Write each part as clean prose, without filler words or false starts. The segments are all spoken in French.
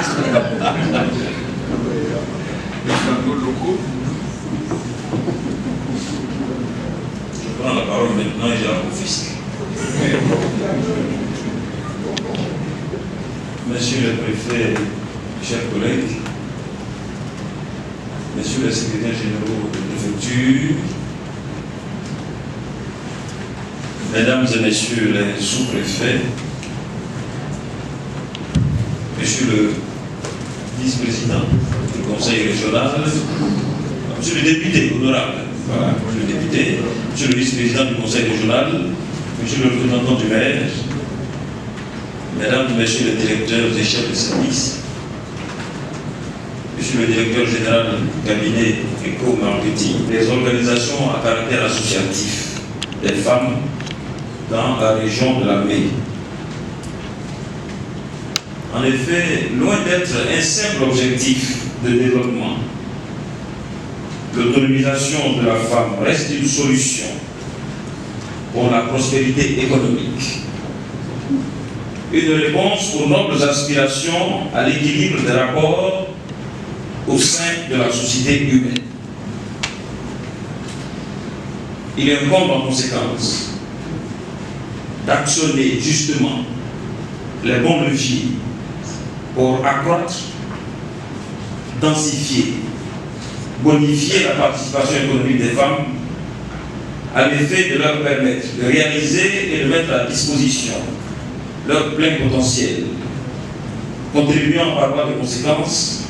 Je prends la parole maintenant et j'ai la confisque. Monsieur le préfet, chers collègues, messieurs les secrétaires généraux de préfecture, mesdames et messieurs les sous-préfets, monsieur le vice-président du conseil régional, monsieur le député honorable, voilà, monsieur le député, monsieur le vice-président du conseil régional, monsieur le représentant du maire, mesdames et messieurs les directeurs et chefs de service, monsieur le directeur général du cabinet éco-marketing, des organisations à caractère associatif des femmes dans la région de la Mai. En effet, loin d'être un simple objectif de développement, l'autonomisation de la femme reste une solution pour la prospérité économique. Une réponse aux nobles aspirations à l'équilibre des rapports au sein de la société humaine. Il incombe en conséquence d'actionner justement les bons leviers pour accroître, densifier, bonifier la participation économique des femmes à l'effet de leur permettre de réaliser et de mettre à disposition leur plein potentiel, contribuant par voie de conséquence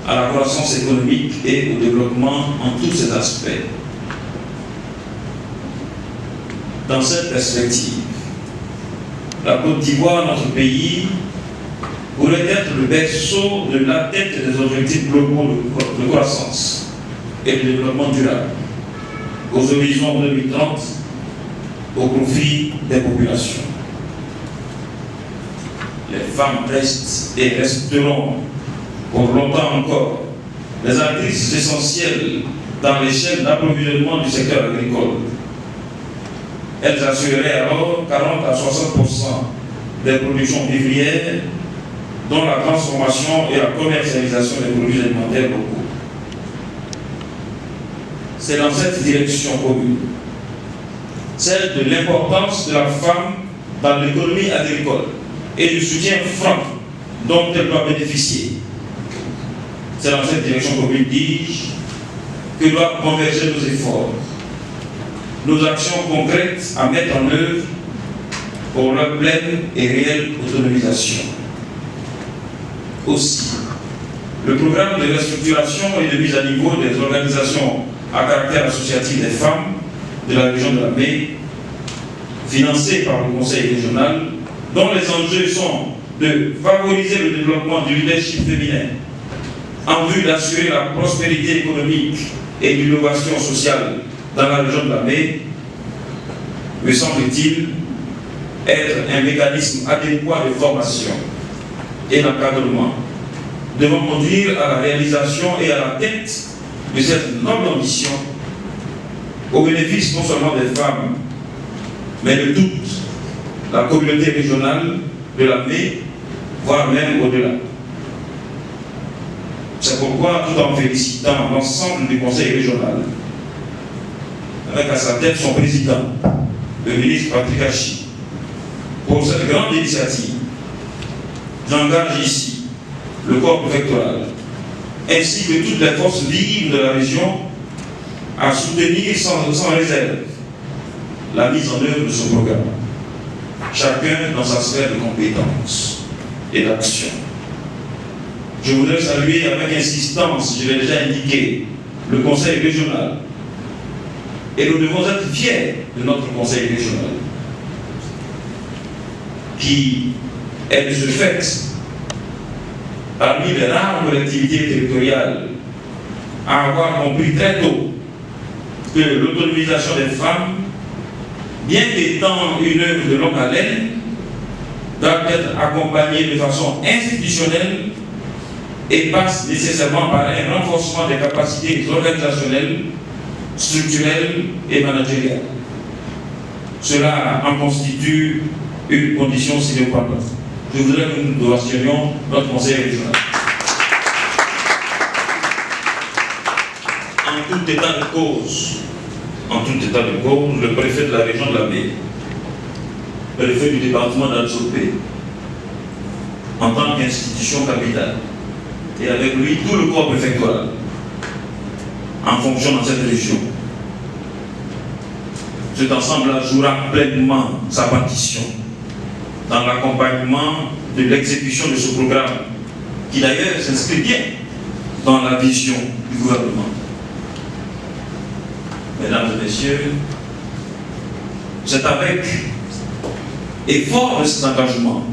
à la croissance économique et au développement en tous ses aspects. Dans cette perspective, la Côte d'Ivoire, notre pays, pourrait être le berceau de l'atteinte des objectifs globaux de croissance et de développement durable aux horizons 2030 au profit des populations. Les femmes restent et resteront pour longtemps encore les actrices essentielles dans les chaînes d'approvisionnement du secteur agricole. Elles assureraient alors 40 à 60% des productions vivrières, dont la transformation et la commercialisation des produits alimentaires locaux. C'est dans cette direction commune, celle de l'importance de la femme dans l'économie agricole et du soutien franc dont elle doit bénéficier. C'est dans cette direction commune, dis-je, que doivent converger nos efforts, nos actions concrètes à mettre en œuvre pour leur pleine et réelle autonomisation. Aussi, le programme de restructuration et de mise à niveau des organisations à caractère associatif des femmes de la région de la Mai, financé par le Conseil régional, dont les enjeux sont de favoriser le développement du leadership féminin en vue d'assurer la prospérité économique et l'innovation sociale dans la région de la Mai, me semble-t-il être un mécanisme adéquat de formation et d'encadrement devant conduire à la réalisation et à l'atteinte de cette noble ambition au bénéfice non seulement des femmes, mais de toute la communauté régionale de la Mai, voire même au-delà. C'est pourquoi, tout en félicitant l'ensemble du Conseil régional, avec à sa tête son président, le ministre Patrick Hachi, pour cette grande initiative, j'engage ici le corps préfectoral, ainsi que toutes les forces vives de la région, à soutenir sans réserve la mise en œuvre de ce programme, chacun dans sa sphère de compétences et d'action. Je voudrais saluer avec insistance, je l'ai déjà indiqué, le Conseil régional. Et nous devons être fiers de notre Conseil régional, qui est de ce fait parmi les rares collectivités territoriales à avoir compris très tôt que l'autonomisation des femmes, bien qu'étant une œuvre de longue haleine, doit être accompagnée de façon institutionnelle et passe nécessairement par un renforcement des capacités organisationnelles, structurelles et managériales. Cela en constitue une condition sine qua non. je voudrais que nous donations notre conseil régional. En tout état de cause, le préfet de la région de la Baie, préfet du département d'Anzopé, en tant qu'institution capitale, et avec lui tout le corps préfectoral, en fonction dans cette région. Cet ensemble-là jouera pleinement sa partition dans l'accompagnement de l'exécution de ce programme, qui d'ailleurs s'inscrit bien dans la vision du gouvernement. Mesdames et messieurs, c'est avec et fort de cet engagement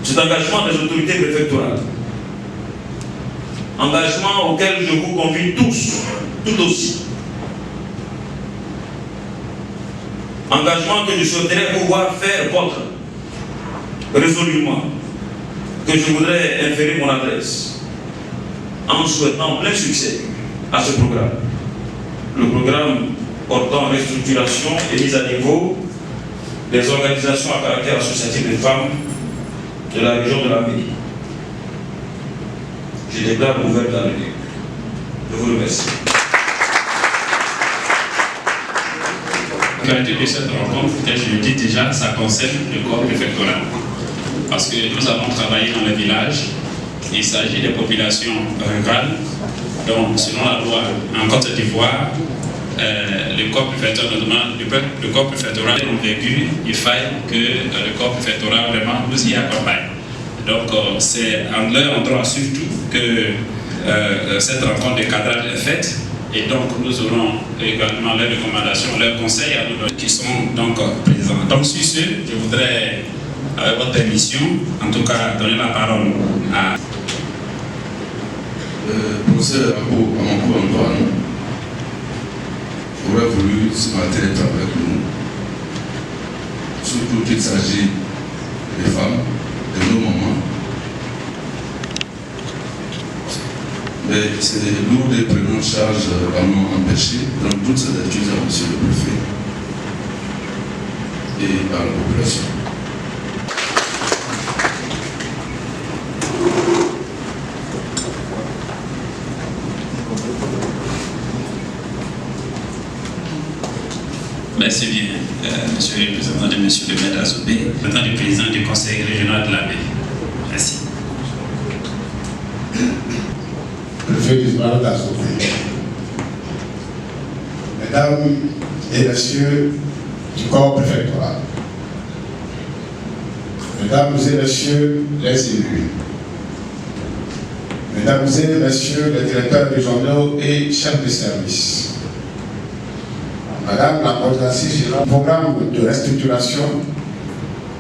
des autorités préfectorales, engagement auquel je vous convie tous, tout aussi, engagement que je souhaiterais pouvoir faire votre résolument, que je voudrais inférer mon adresse en souhaitant plein succès à ce programme. Le programme portant restructuration et mise à niveau des organisations à caractère associatif des femmes de la région de la Baie. Je déclare ouvert la réunion. Je vous remercie. La qualité de cette rencontre, je le dis déjà, ça concerne le corps préfectoral. Parce que nous avons travaillé dans les villages. Il s'agit des populations rurales. Donc, selon la loi en Côte d'Ivoire, le corps préfectoral est vécu, il faille que le corps préfectoral vraiment nous y accompagne. Donc c'est en leur endroit surtout que cette rencontre de cadrage est faite, et donc nous aurons également leurs recommandations, leurs conseils à nous donner, qui sont donc présents. Donc sur ce, je voudrais, avec votre permission, en tout cas donner la parole à... Professeur Antoine aurait voulu ce matin être avec nous, surtout qu'il s'agit des femmes, de nos mamans. Mais c'est lourd de prendre en charge à nous empêcher, donc toutes ces études à monsieur le préfet et à la population. Merci bien, monsieur le représentant de monsieur le maire d'Azopé, représentant du président du conseil régional de la Baie. Merci. Préfet du département d'Azopé. Mesdames et messieurs du corps préfectoral, mesdames et messieurs les élus, mesdames et messieurs les directeurs régionaux et chefs de service, Madame la coordinatrice générale du programme de restructuration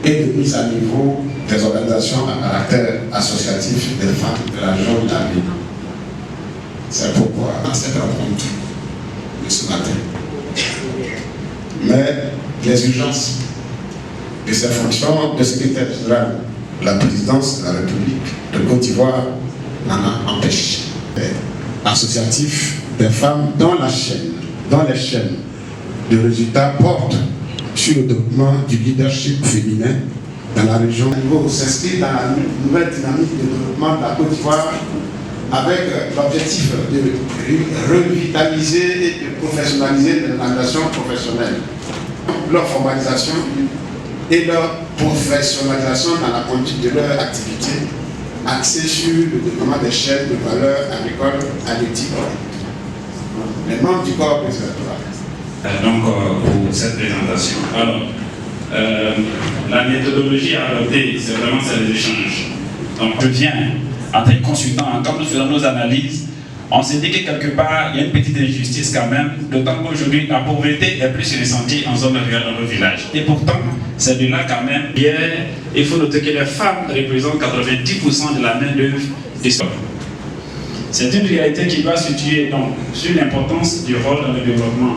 et de mise à niveau des organisations à caractère associatif des femmes de la région de la Baie. C'est pourquoi cette rencontre de ce matin. Mais les urgences de ces fonctions de secrétaire général de la présidence de la République de Côte d'Ivoire n'en a empêché. Associatif des femmes dans les chaînes de résultats portent sur le développement du leadership féminin dans la région. Le niveau s'inscrit dans la nouvelle dynamique de développement de la Côte d'Ivoire avec l'objectif de revitaliser et de professionnaliser les organisations professionnelles. Leur formalisation et leur professionnalisation dans la conduite de leur activité axée sur le développement des chaînes de valeur agricole halieutiques. Les membres du corps préfectoral. Donc, pour cette présentation. Alors, la méthodologie à adopter, c'est vraiment les échanges. Donc, je viens en tant que consultant, quand nous faisons nos analyses, on s'est dit que quelque part, il y a une petite injustice quand même, d'autant qu'aujourd'hui, la pauvreté est plus ressentie en zone rurale dans nos villages. Et pourtant, c'est de là quand même, il faut noter que les femmes représentent 90% de la main-d'œuvre des sols. C'est une réalité qui doit se situer donc sur l'importance du rôle dans le développement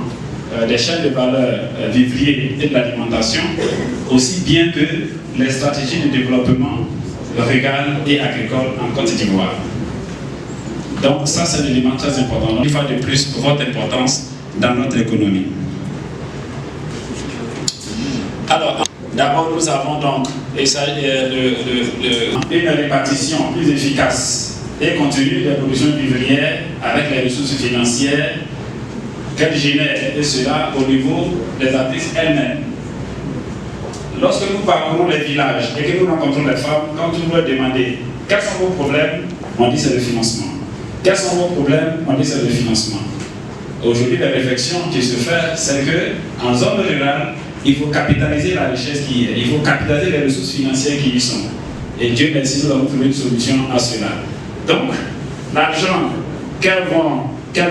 des chaînes de valeur vivriers et de l'alimentation, aussi bien que les stratégies de développement rural et agricole en Côte d'Ivoire. Donc ça, c'est un élément très important. Donc, une fois de plus, votre importance dans notre économie. Alors, D'abord, nous avons donc une répartition plus efficace et continue des productions vivrières avec les ressources financières qu'elles génèrent, et cela au niveau des actrices elles-mêmes. Lorsque nous parcourons les villages et que nous rencontrons les femmes, quand nous leur demandons quels sont vos problèmes, on dit c'est le financement. Quels sont vos problèmes, on dit c'est le financement. Aujourd'hui, la réflexion qui se fait, c'est qu'en zone rurale, il faut capitaliser la richesse qui est, il faut capitaliser les ressources financières qui y sont. Et Dieu merci, nous avons trouvé une solution à cela. Donc, l'argent qu'elles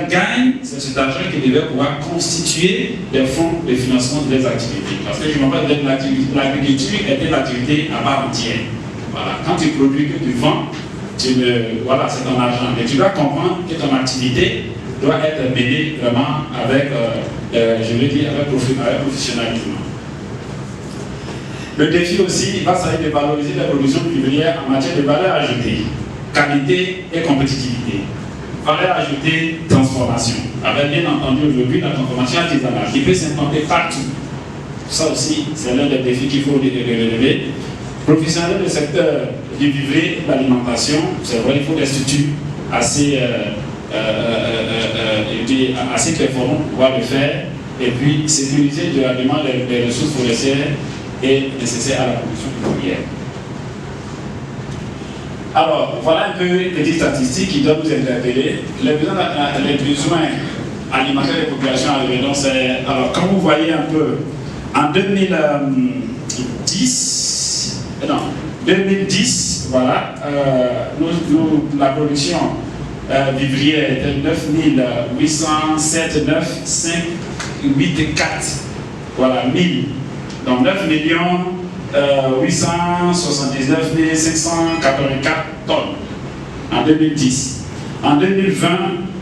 gagnent, c'est cet argent qui devait pouvoir constituer des fonds de financement des activités. Parce que je me rappelle que l'agriculture était une activité à part entière. Voilà. Quand tu produis, que tu vends, voilà, c'est ton argent. Mais tu dois comprendre que ton activité doit être menée vraiment avec, je veux dire, avec professionnalisme. Le défi aussi va s'agir de valoriser la production vivrière en matière de valeur ajoutée, qualité et compétitivité. Valeur ajoutée, transformation. Avec bien entendu aujourd'hui la transformation artisanale qui peut s'implanter partout. Ça aussi, c'est l'un des défis qu'il faut relever. Professionnaliser le secteur du vivrier et de l'alimentation, c'est vrai, il faut des structures assez que pourront pouvoir le faire, et puis sécuriser durablement les ressources forestières et nécessaires à la production vivrière. Alors, voilà un peu une petite statistique qui doit nous interpeller. Les besoins alimentaires des populations à l'Événement, c'est... Alors, comme vous voyez un peu, en 2010, voilà, la production vivrière était 9,807,9,584. Voilà, 1000. Donc 9 879 584 tonnes en 2010. En 2020,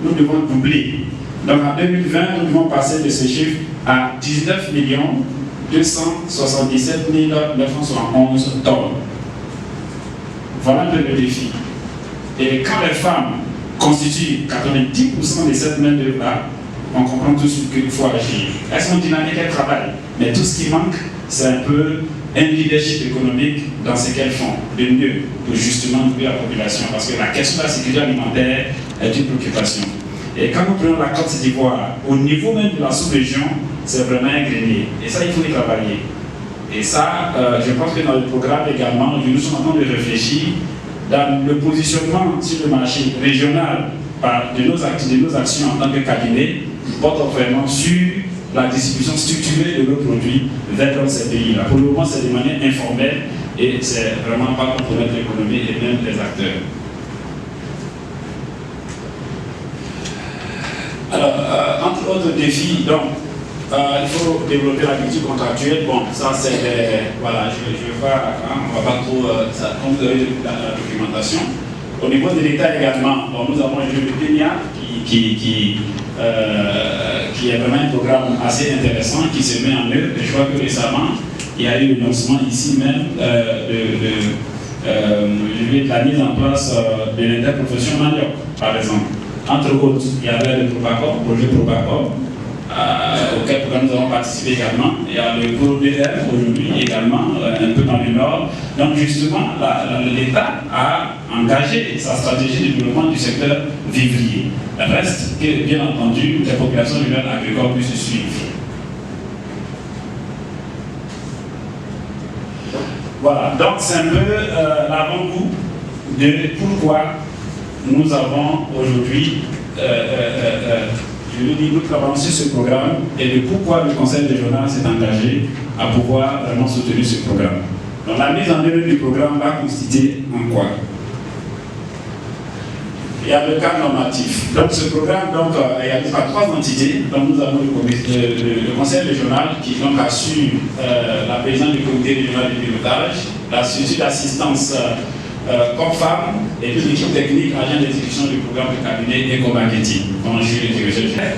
nous devons doubler. Donc en 2020, nous devons passer de ce chiffre à 19 277 971 tonnes. Voilà un peu le défi. Et quand les femmes constituent 90% de cette main-d'œuvre-là, on comprend tout de suite qu'il faut agir. Elles sont dynamiques, elles travaillent. Mais tout ce qui manque, c'est un peu un leadership économique dans ce qu'elles font de mieux pour justement nourrir la population. Parce que la question de la sécurité alimentaire est une préoccupation. Et quand nous prenons la Côte d'Ivoire, au niveau même de la sous-région, c'est vraiment un grenier. Et ça, il faut y travailler. Et ça, je pense que dans le programme également, nous sommes en train de réfléchir dans le positionnement sur le marché régional de nos actions en tant que cabinet, porte vraiment sur la distribution structurée de nos produits vers ces pays-là. Pour le moment, c'est de manière informelle et c'est vraiment pas compromettre l'économie et même les acteurs. Alors, entre autres défis, donc, il faut développer l'agriculture contractuelle. Bon, ça c'est voilà, je vais pas, hein, on va pas trop, ça, comme vous avez la documentation. Au niveau de l'État également, bon, nous avons un jeu de Kenya qui est vraiment un programme assez intéressant qui se met en œuvre. Et je crois que récemment, il y a eu le lancement ici même de la mise en place de l'interprofession manioc, par exemple. Entre autres, il y avait le Probacor, le projet Probacor, auquel nous avons participé également. Il y a le ProDR aujourd'hui également, un peu dans le nord. Donc justement, l'État a engagé sa stratégie de développement du secteur vivrier. Reste que, bien entendu, les populations rurales agricoles puissent suivre. Voilà, donc c'est un peu l'avant-goût de pourquoi nous avons aujourd'hui je veux dire, nous travaillons sur ce programme et de pourquoi le Conseil régional s'est engagé à pouvoir vraiment soutenir ce programme. Donc la mise en œuvre du programme va consister en quoi? Il y a le cadre normatif. Donc ce programme réalise par 3 entités. Donc nous avons le Conseil régional qui donc assure la présidence du comité régional de pilotage, la structure d'assistance COFAM et puis l'équipe technique agent d'exécution du programme de cabinet Eco-Marketing, dont je suis le directeur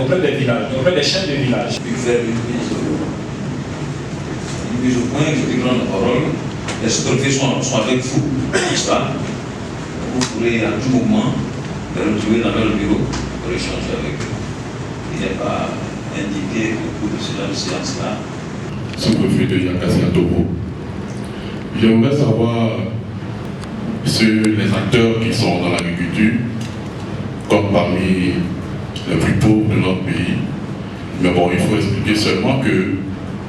auprès des villages, auprès des chefs de village. Puis faire une mise au point, je vais prendre la parole. Les autorités sont avec vous, n'est-ce pas? Vous pourrez à tout moment les retrouver dans leur bureau pour échanger avec eux. Il n'est pas indiqué au cours de cette séance-là. sous-préfet de Yakassia-Togo. J'aimerais savoir sur les acteurs qui sont dans l'agriculture, comme parmi les plus pauvres de notre pays. Mais bon, il faut expliquer seulement que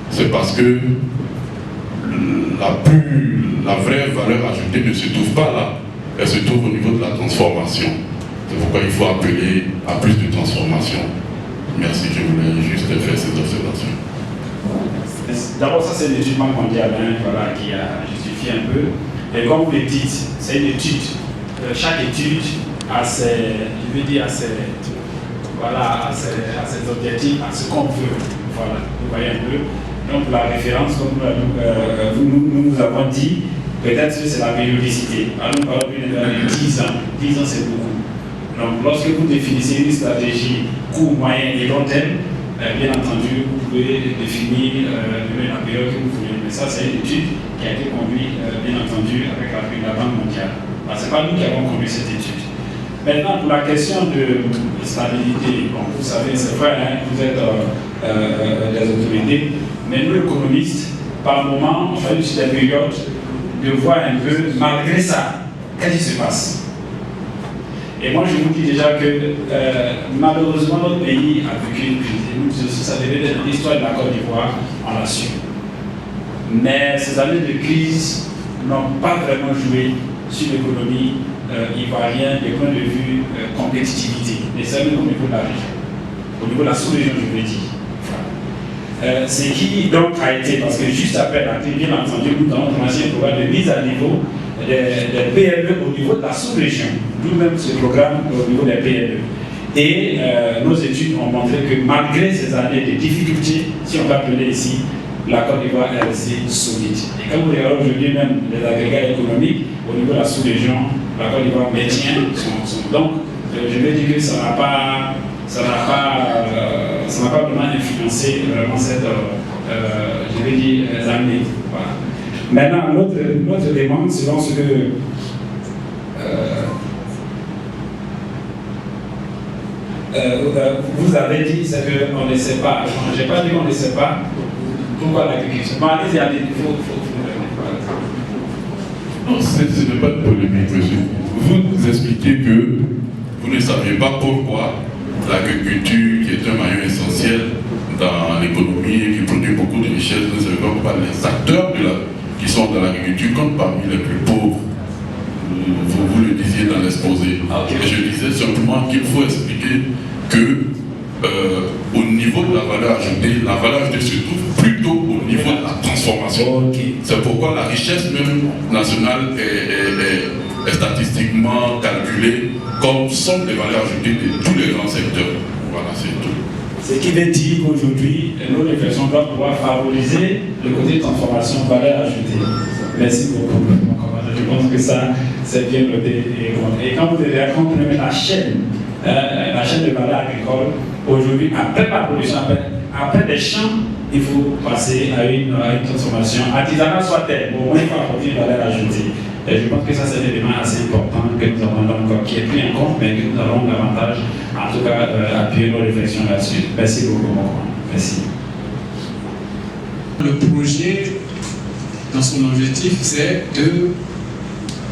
c'est parce que la vraie valeur ajoutée ne se trouve pas là, elle se trouve au niveau de la transformation. C'est pourquoi il faut appeler à plus de transformation. Merci, je voulais juste faire ces observations. D'abord, ça c'est l'étude mondiale voilà, qui a justifié un peu. Et comme vous le dites, c'est une étude. Chaque étude a ses, je veux dire, a ses objectifs, à ce qu'on veut. Voilà, vous voyez un peu. Donc la référence, comme nous avons dit, peut-être que c'est la périodicité. Alors nous parlons de 10 ans. 10 ans c'est beaucoup. Donc lorsque vous définissez une stratégie court, moyen et long terme, bien entendu, vous pouvez définir la période que vous voulez. Mais ça, c'est une étude qui a été conduite, bien entendu, avec la Banque mondiale. Ce n'est pas nous qui avons conduit cette étude. Maintenant, pour la question de stabilité, bon, vous savez, c'est vrai, hein, vous êtes des autorités, mais nous, économistes, par moment, on fait juste des périodes de voir un peu, malgré ça, qu'est-ce qui se passe. Et moi, je vous dis déjà que malheureusement, notre pays a vécu une crise. Et nous aussi, ça devait être l'histoire de la Côte d'Ivoire, on l'a su. Mais ces années de crise n'ont pas vraiment joué sur l'économie ivoirienne du point de vue compétitivité, mais seulement au niveau de la région, au niveau de la sous-région, je veux dire. Ce qui donc a été, parce que juste après la crise, bien entendu, nous avons commencé un programme de mise à niveau des PME au niveau de la sous-région, nous-mêmes ce programme au niveau des PME. Et nos études ont montré que malgré ces années de difficultés, si on va appeler ici, la Côte d'Ivoire est restée solide. Et quand vous regardez aujourd'hui même les agrégats économiques, au niveau de la sous-région, la Côte d'Ivoire maintient son. Donc, je vais dire que ça n'a pas vraiment influencé vraiment cette, je vais dire, année. Voilà. Maintenant, notre demande, selon ce que vous avez dit, c'est qu'on ne sait pas. Je n'ai pas dit qu'on ne sait pas. Pourquoi l'agriculture? Allez-y, il faut non, ce n'est pas de polémique, monsieur. Vous expliquez que vous ne saviez pas pourquoi l'agriculture, qui est un maillon essentiel dans l'économie et qui produit beaucoup de richesses, ne savez pas pourquoi les acteurs qui sont dans l'agriculture comptent parmi les plus pauvres. Vous le disiez dans l'exposé. Okay. Et je disais simplement qu'il faut expliquer que au niveau de la valeur ajoutée se trouve plutôt au niveau de la transformation. Okay. C'est pourquoi la richesse même nationale est statistiquement calculée comme somme des valeurs ajoutées de tous les grands secteurs. Voilà, c'est tout. Ce qui veut dire qu'aujourd'hui, nos réflexions doivent pouvoir favoriser le côté de transformation de valeur ajoutée. Merci beaucoup. Je pense que ça, c'est bien noté. Et quand vous devez accompagner la chaîne de valeur agricole, aujourd'hui, après la production, après les champs, il faut passer à une transformation artisanale soit-elle, au moins il faut apporter une valeur ajoutée. Et je pense que ça c'est un élément assez important que nous avons donc, qui est pris en compte, mais que nous allons davantage, en tout cas, appuyer nos réflexions là-dessus. Merci beaucoup, mon coin. Merci. Le projet, dans son objectif, c'est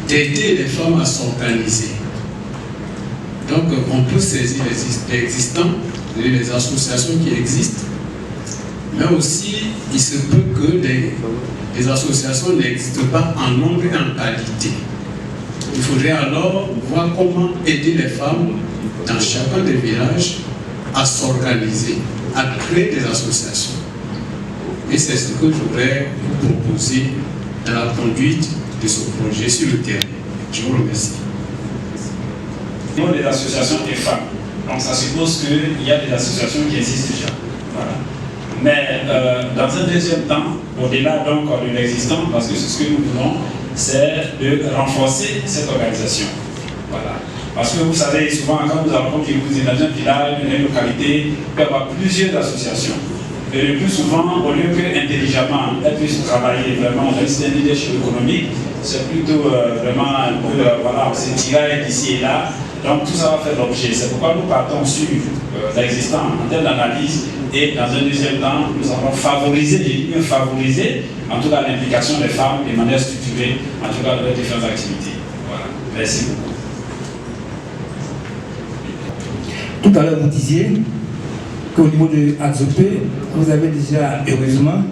d'aider les femmes à s'organiser. Donc, on peut saisir les existants, les associations qui existent, mais aussi, il se peut que les associations n'existent pas en nombre et en qualité. Il faudrait alors voir comment aider les femmes dans chacun des villages à s'organiser, à créer des associations. Et c'est ce que je voudrais vous proposer dans la conduite de ce projet sur le terrain. Je vous remercie. Au niveau des associations des femmes, donc ça suppose qu'il y a des associations qui existent déjà. Voilà. Mais dans un deuxième temps, au-delà donc de l'existant, parce que c'est ce que nous voulons, c'est de renforcer cette organisation. Voilà. Parce que vous savez, souvent quand nous allons, comme je vous dis, dans un village, dans une localité, il peut y avoir plusieurs associations. Et le plus souvent, au lieu qu'intelligemment, elles puissent travailler vraiment dans un leadership économique, c'est plutôt vraiment un peu, voilà, on se tiraille d'ici et là. Donc tout ça va faire l'objet. C'est pourquoi nous partons sur l'existant en termes d'analyse et dans un deuxième temps, nous allons favoriser, en tout cas l'implication des femmes de manière structurée, en tout cas dans leurs différentes activités. Voilà. Merci beaucoup. Tout à l'heure, vous disiez qu'au niveau de AXOP, vous avez déjà, heureusement,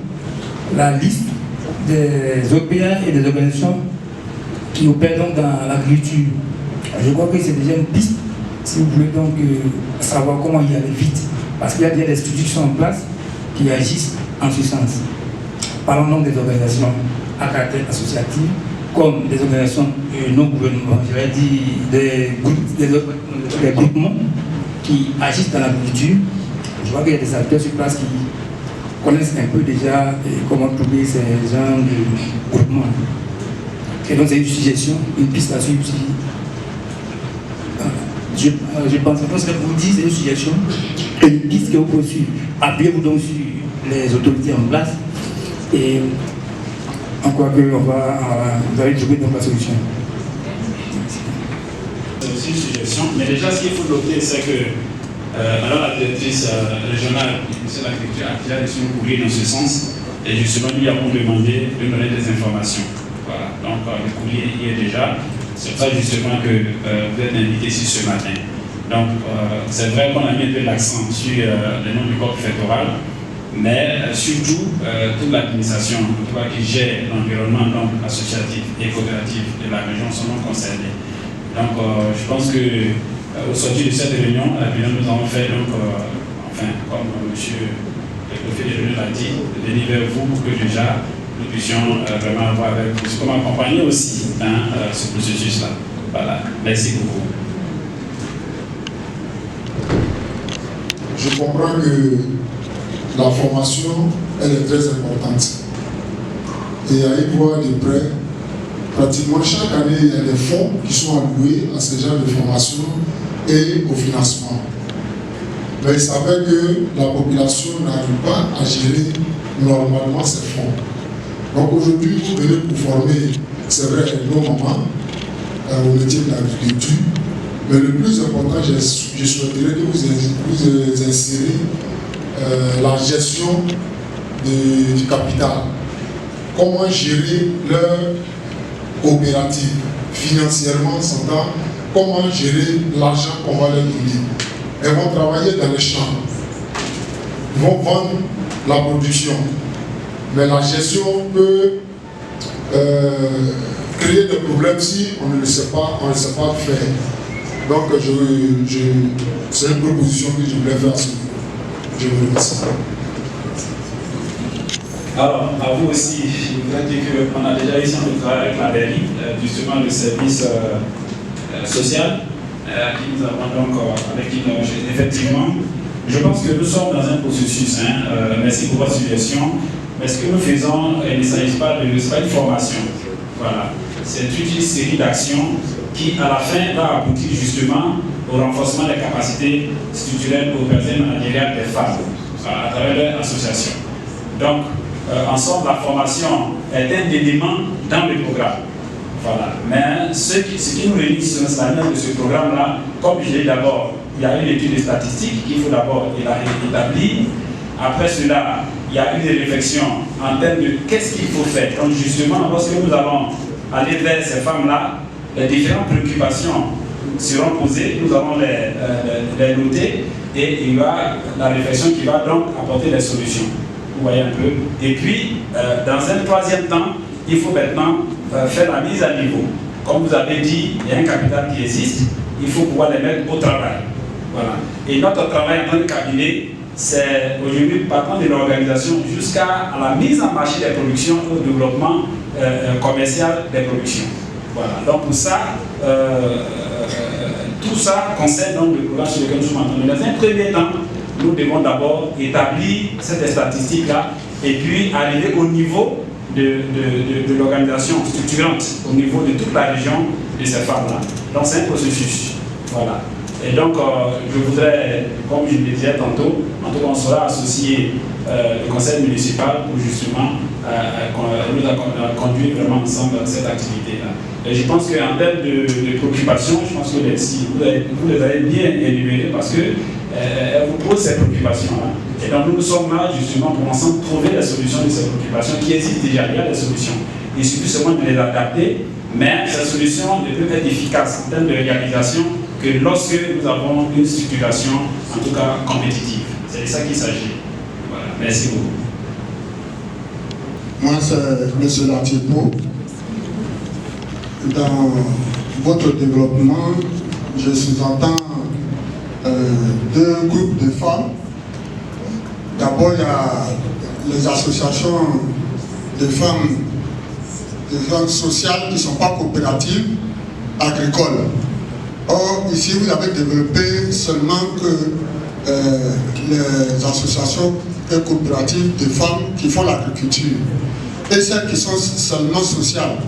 la liste des OPA et des organisations qui opèrent donc dans l'agriculture. Je crois que c'est déjà une piste, si vous voulez donc savoir comment y aller vite. Parce qu'il y a déjà des structures qui sont en place qui agissent en ce sens. Parlons donc des organisations à caractère associatif, comme des organisations non gouvernementales, j'aurais dit des groupements qui agissent dans l'agriculture. Je vois qu'il y a des acteurs sur place qui connaissent un peu déjà comment trouver ces genres de groupements. Et donc c'est une suggestion, une piste à suivre. Je pense que ce que vous dites, c'est une suggestion, une piste que vous pouvez suivre. Appuyez-vous donc sur les autorités en place et on croit que vous allez trouver donc la solution. C'est aussi une suggestion, mais déjà ce qu'il faut noter, c'est que alors la directrice régionale du ministère de l'Agriculture a déjà reçu un courrier dans ce sens et justement nous lui avons demandé de donner des informations. Voilà, donc le courrier y est déjà. C'est pour ça justement que vous êtes invité ici ce matin. Donc c'est vrai qu'on a mis un peu l'accent sur le nom du corps préfectoral, mais surtout toute l'administration qui gère l'environnement associatif et coopératif de la région sont non concernés. Donc je pense que au sortir de cette réunion, nous avons fait donc, enfin comme monsieur le préfet de l'Union l'a dit, venir vers vous pour que déjà nous puissions vraiment avoir avec vous, comment accompagner aussi ce processus-là. Voilà, merci beaucoup. Je comprends que la formation, elle est très importante. Et à y voir de près, pratiquement chaque année, il y a des fonds qui sont alloués à ce genre de formation et au financement. Mais il s'avère que la population n'arrive pas à gérer normalement ces fonds. Donc aujourd'hui, vous venez pour former, c'est vrai, nos mamans au métier de l'agriculture, mais le plus important, je souhaiterais que vous insérez la gestion du capital. Comment gérer leur coopérative financièrement, s'entend, comment gérer l'argent qu'on va leur donner. Elles vont travailler dans les champs, ils vont vendre la production. Mais la gestion peut créer des problèmes si on ne le sait pas, faire. Donc c'est une proposition que je voulais faire à ce niveau. Je vous remercie. Alors, à vous aussi, je voudrais dire qu'on a déjà ici un travail avec la mairie, justement le service social, qui nous avons donc, avec qui effectivement, je pense que nous sommes dans un processus. Merci pour votre suggestion. Mais ce que nous faisons, il ne s'agit pas de une formation. Voilà. C'est toute une série d'actions qui, à la fin, va aboutir justement au renforcement des capacités structurelles aux personnes managériales des femmes à travers leur association. Donc, en somme, la formation est un élément dans le programme. Voilà. Mais ce qui nous réunit sur la ligne de ce programme-là, comme je l'ai dit d'abord, il y a une étude de statistiques qu'il faut d'abord établir. Après cela, il y a une réflexion en termes de qu'est-ce qu'il faut faire. Donc justement, lorsque nous allons aller vers ces femmes-là, les différentes préoccupations seront posées, nous allons les noter et il y aura la réflexion qui va donc apporter des solutions. Vous voyez un peu. Et puis, dans un troisième temps, il faut maintenant faire la mise à niveau. Comme vous avez dit, il y a un capital qui existe, il faut pouvoir les mettre au travail. Voilà. Et notre travail en tant que cabinet, c'est aujourd'hui partant de l'organisation jusqu'à la mise en marché des productions et au développement commercial des productions. Voilà. Donc pour ça, tout ça concerne donc le programme sur lequel nous sommes en train de. Dans un premier temps, nous devons d'abord établir cette statistique-là et puis arriver au niveau de l'organisation structurante, au niveau de toute la région de ces femmes-là. Donc c'est un processus. Voilà. Et donc, je voudrais, comme je le disais tantôt, en tout cas, on sera associé au conseil municipal pour justement nous a conduit vraiment ensemble à cette activité-là. Et je pense qu'en termes de préoccupations, je pense que vous les avez bien énumérées parce qu'elles vous posent ces préoccupations-là. Et donc nous sommes là justement pour ensemble trouver la solution de ces préoccupations qui existent déjà. Il y a des solutions. Il suffit seulement de les adapter, mais ces solutions ne peuvent être efficaces en termes de réalisation que lorsque nous avons une structuration, en tout cas compétitive. C'est de ça qu'il s'agit. Voilà. Merci beaucoup. Moi, c'est M. Latipo. Dans votre développement, je sous-entends deux groupes de femmes. D'abord, il y a les associations de femmes sociales qui ne sont pas coopératives agricoles. Or, ici, vous avez développé seulement que les associations coopératives de femmes qui font l'agriculture et celles qui sont seulement sociales.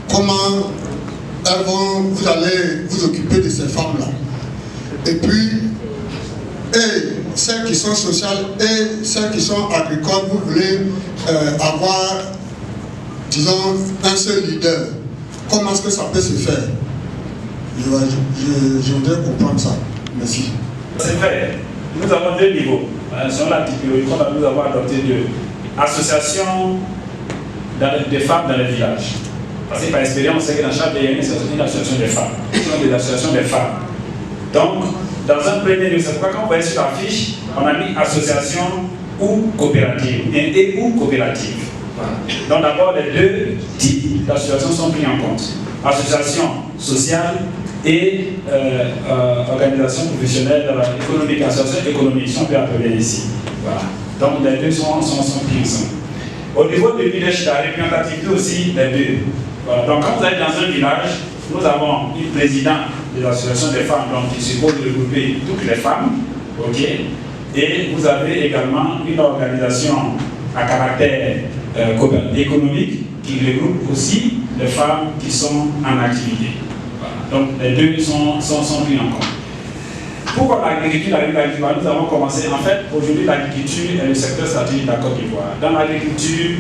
Comment vous allez vous occuper de ces femmes-là? Et puis, celles qui sont sociales et celles qui sont agricoles, vous voulez avoir, disons, un seul leader. Comment est-ce que ça peut se faire? Je voudrais comprendre ça. Merci. C'est vrai. Nous avons deux niveaux. Sur la typologie, nous avons adopté deux. Association des femmes dans les villages. Parce que par expérience, on sait que dans chaque pays, il y a une association des femmes. Ce sont des associations des femmes. Donc, dans un premier lieu, c'est pourquoi quand vous voyez sur la fiche, on a mis association ou coopérative, et ou coopérative. Donc d'abord, les deux types d'associations sont pris en compte. Association sociale et organisation professionnelle économique, association économique, si on peut appeler ici. Voilà. Donc les deux sont pris ensemble. Au niveau de leadership, la représentativité aussi, les deux. Voilà. Donc quand vous allez dans un village, nous avons une présidente de l'association des femmes, donc qui suppose regrouper toutes les femmes, ok. Et vous avez également une organisation à caractère économique qui regroupe aussi les femmes qui sont en activité. Voilà. Donc les deux sont pris en compte. Pourquoi l'agriculture, nous avons commencé, en fait, aujourd'hui l'agriculture est le secteur stratégique de la Côte d'Ivoire. Dans l'agriculture,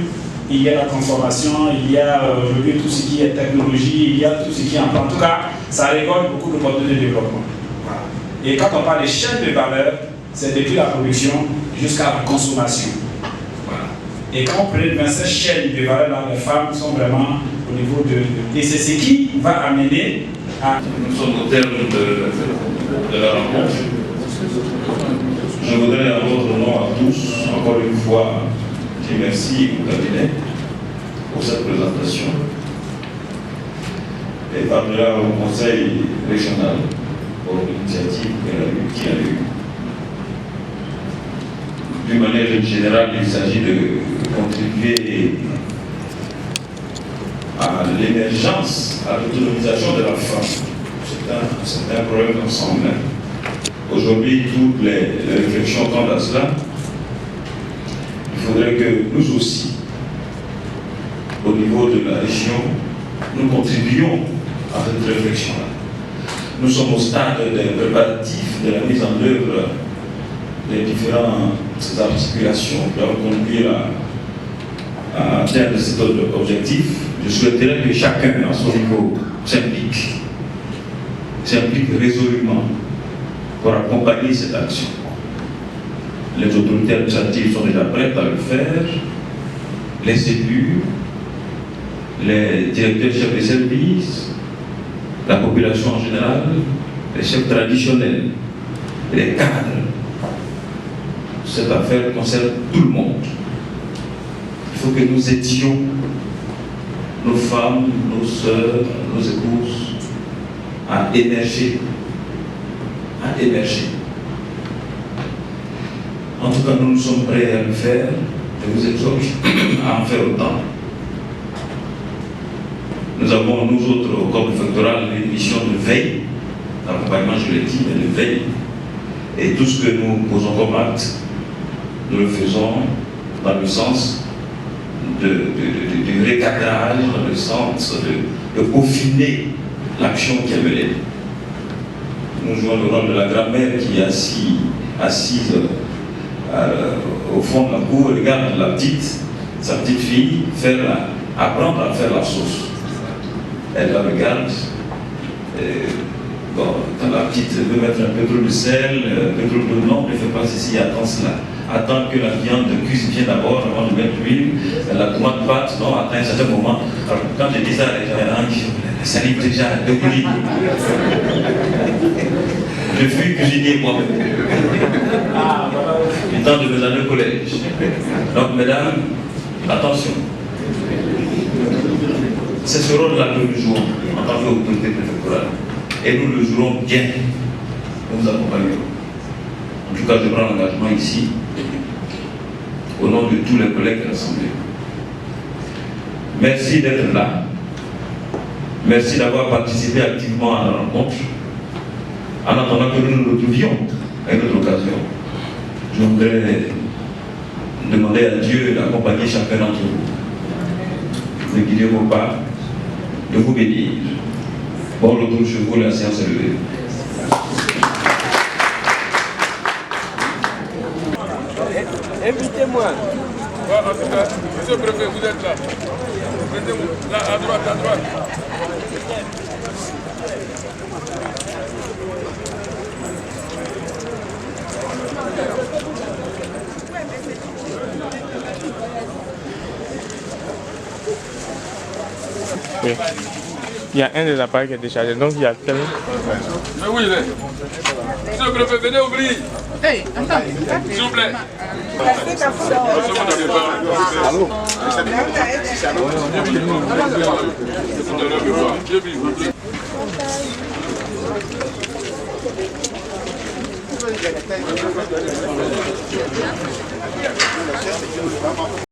il y a la transformation, il y a aujourd'hui tout ce qui est technologie, il y a tout ce qui est en tout cas, ça récolte beaucoup d'opportunités de développement. Voilà. Et quand on parle de chaîne de valeur, c'est depuis la production jusqu'à la consommation. Voilà. Et quand on prend cette chaîne de valeur, là, les femmes sont vraiment au niveau de... Et c'est ce qui va amener à... Nous sommes au terme de la rencontre. Je voudrais à votre nom à tous, encore une fois, dire merci au cabinet pour cette présentation. Et par-delà au Conseil régional pour l'initiative qu'il a eu. D'une manière générale, il s'agit de contribuer à l'émergence, à l'autonomisation de la femme. C'est un problème d'ensemble. Aujourd'hui, toutes les réflexions tendent à cela. Il faudrait que nous aussi, au niveau de la région, nous contribuions à cette réflexion-là. Nous sommes au stade des préparatifs de la mise en œuvre des différentes articulations qui doivent conduire à atteindre cet objectif. Je souhaiterais que chacun, à son niveau, s'implique résolument pour accompagner cette action. Les autorités administratives sont déjà prêtes à le faire, les élus, les directeurs chefs de service, la population en général, les chefs traditionnels, les cadres. Cette affaire concerne tout le monde. Il faut que nous aidions nos femmes, nos sœurs, nos épouses à émerger. En tout cas, nous sommes prêts à le faire. Je vous exhorte à en faire autant. Nous avons, nous autres, au corps préfectoral, une mission de veille, d'accompagnement, je l'ai dit, mais de veille. Et tout ce que nous posons comme acte, nous le faisons dans le sens du recadrage, dans le sens de peaufiner l'action qui est menée. Nous jouons le rôle de la grand-mère qui est assise au fond de la cour, regarde la petite, sa petite fille apprendre à faire la sauce. Elle la regarde. Bon, quand la petite veut mettre un peu trop de sel, un peu trop de non, ne fais pas ceci, attends cela. Attends que la viande cuise bien d'abord avant de mettre l'huile. La tomate pâte, non, attends un certain moment. Alors, quand je dis ça, la salive déjà déboulie. Je fus cuisinier moi-même. Du temps de mes années au collège. Donc, mesdames, attention. C'est ce rôle-là que nous jouons en tant qu'autorité préfectorale. Et nous le jouerons bien. Nous vous accompagnerons. En tout cas, je prends l'engagement ici, au nom de tous les collègues de l'Assemblée. Merci d'être là. Merci d'avoir participé activement à la rencontre. En attendant que nous nous retrouvions à une autre occasion, je voudrais demander à Dieu d'accompagner chacun d'entre vous, de guider vos pas, de vous bénir. Bon retour chez vous, la séance est levée. Invitez-moi. Monsieur le préfet, vous êtes là. Là, à droite, à droite. Oui. Il y a un des appareils qui est déchargé, donc il y a tel. Mais où il est? Monsieur le préfet, venez ouvrir. Hey, attends. S'il vous plaît. Allô?